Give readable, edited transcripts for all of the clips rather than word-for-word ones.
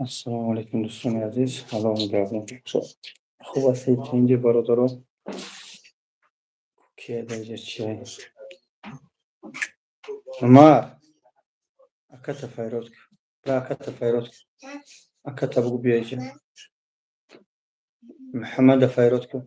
السلام علیکم دوستان عزیز. حالا میگردیم خوب است اینجا برادران که درجه چیه ما اکتا فایروت برا اکتا فایروت اکتا بگو بیا اینجا محمد فایروت کو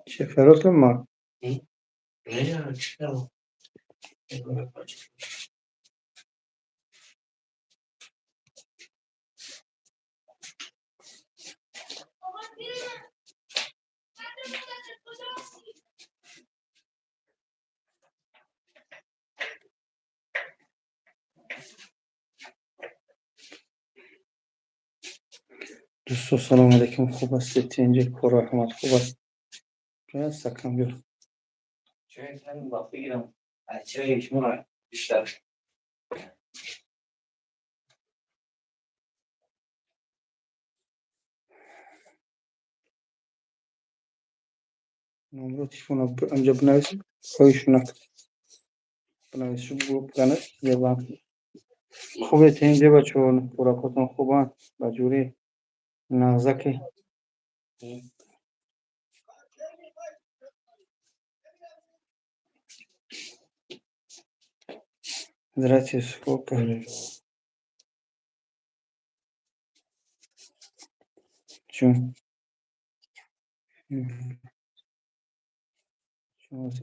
چه فایروت کو ما دوستو سلام علیکم. خوب است اینجا کار رحمت خوب است که سکم بیار چه کنم با بگیرم چه یکمون بیشتر نمرو تیفون اینجا بنویس خواهیشون بنویس شو گروپ کنه یه وقت خوبه اینجا بچون خوراکاتون خوبن بجوری نغزکی Здравствуйте, сколько? Чё? Чё у вас?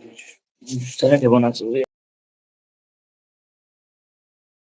بیشتر که با نصوبه